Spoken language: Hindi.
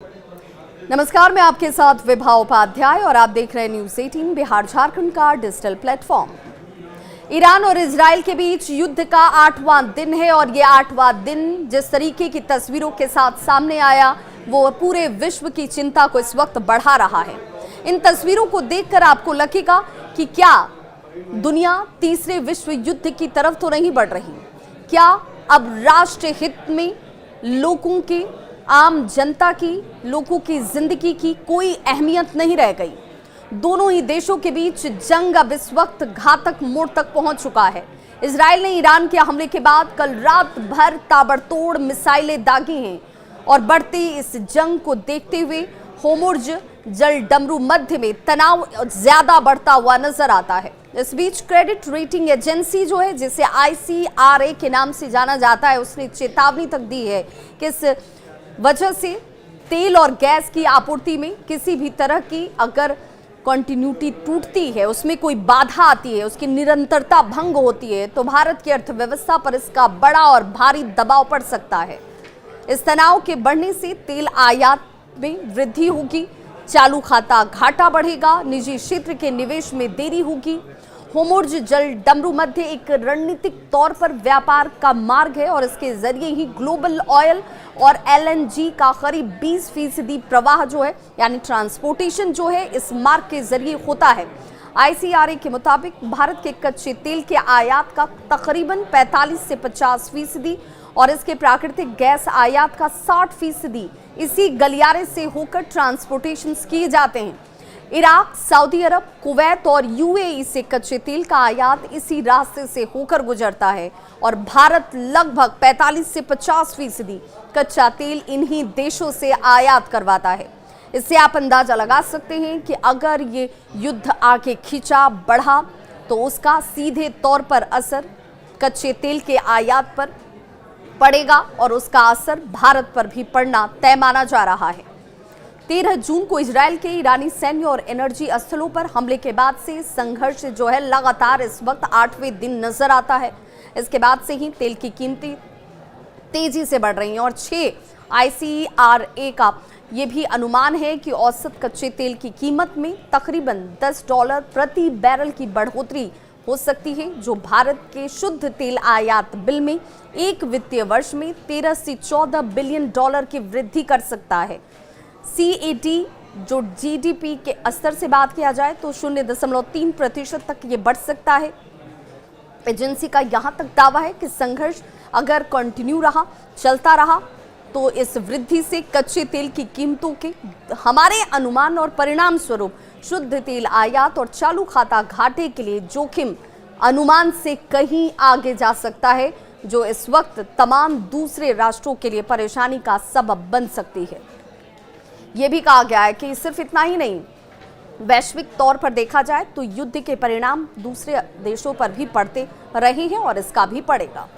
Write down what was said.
नमस्कार, मैं आपके साथ विभा उपाध्याय और आप देख रहे हैं न्यूज़ 18 बिहार झारखंड का डिजिटल प्लेटफॉर्म। ईरान और इजराइल के बीच युद्ध का 8वां दिन है और ये 8वां दिन जिस तरीके की तस्वीरों के साथ सामने आया वो पूरे विश्व की चिंता को इस वक्त बढ़ा रहा है। इन तस्वीरों को देखकर आपको लगेगा कि क्या दुनिया तीसरे विश्व युद्ध की तरफ तो नहीं बढ़ रही? क्या अब राष्ट्र हित में लोगों की, आम जनता की, लोगों की जिंदगी की कोई अहमियत नहीं रह गई? दोनों ही देशों के बीच जंग अब इस वक्त घातक मोड़ तक पहुंच चुका है। इजराइल ने ईरान के हमले के बाद कल रात भर ताबड़तोड़ मिसाइलें दागी हैं और बढ़ती इस जंग को देखते हुए होर्मुज़ जलडमरू मध्य में तनाव ज्यादा बढ़ता हुआ नजर आता है। इस बीच क्रेडिट रेटिंग एजेंसी जो है, जिसे ICRA के नाम से जाना जाता है, उसने चेतावनी तक दी है कि इस वजह से तेल और गैस की आपूर्ति में किसी भी तरह की अगर कंटिन्यूटी टूटती है, उसमें कोई बाधा आती है, उसकी निरंतरता भंग होती है, तो भारत की अर्थव्यवस्था पर इसका बड़ा और भारी दबाव पड़ सकता है। इस तनाव के बढ़ने से तेल आयात में वृद्धि होगी, चालू खाता घाटा बढ़ेगा, निजी क्षेत्र के निवेश में देरी होगी। होर्मुज़ जलडमरू मध्य एक रणनीतिक तौर पर व्यापार का मार्ग है और इसके जरिए ही ग्लोबल ऑयल और LNG का करीब 20% प्रवाह जो है, यानी ट्रांसपोर्टेशन जो है, इस मार्ग के जरिए होता है। ICRA के मुताबिक भारत के कच्चे तेल के आयात का तकरीबन 45 से 50% और इसके प्राकृतिक गैस आयात का 60% इसी गलियारे से होकर ट्रांसपोर्टेशन किए जाते हैं। इराक, सऊदी अरब, कुवैत और UAE से कच्चे तेल का आयात इसी रास्ते से होकर गुजरता है और भारत लगभग 45 से 50% कच्चा तेल इन्हीं देशों से आयात करवाता है। इससे आप अंदाजा लगा सकते हैं कि अगर ये युद्ध आगे खींचा बढ़ा तो उसका सीधे तौर पर असर कच्चे तेल के आयात पर पड़ेगा और उसका असर भारत पर भी पड़ना तय माना जा रहा है। 13 जून को इजराइल के ईरानी सैन्य और एनर्जी स्थलों पर हमले के बाद से संघर्ष जो है लगातार इस वक्त 8वें दिन नजर आता है। इसके बाद से ही तेल की कीमतें तेजी से बढ़ रही हैं और 6 ICRA का ये भी अनुमान है कि औसत कच्चे तेल की कीमत में तकरीबन $10 प्रति बैरल की बढ़ोतरी हो सकती है, जो भारत के शुद्ध तेल आयात बिल में एक वित्तीय वर्ष में 13 से 14 बिलियन डॉलर की वृद्धि कर सकता है। CAT जो GDP के स्तर से बात किया जाए तो 0.3% तक ये बढ़ सकता है। एजेंसी का यहां तक दावा है कि संघर्ष अगर कंटिन्यू रहा, चलता रहा, तो इस वृद्धि से कच्चे तेल की कीमतों के हमारे अनुमान और परिणाम स्वरूप शुद्ध तेल आयात और चालू खाता घाटे के लिए जोखिम अनुमान से कहीं आगे जा सकता है, जो इस वक्त तमाम दूसरे राष्ट्रों के लिए परेशानी का सबब बन सकती है। ये भी कहा गया है कि सिर्फ इतना ही नहीं, वैश्विक तौर पर देखा जाए तो युद्ध के परिणाम दूसरे देशों पर भी पड़ते रहे हैं और इसका भी पड़ेगा।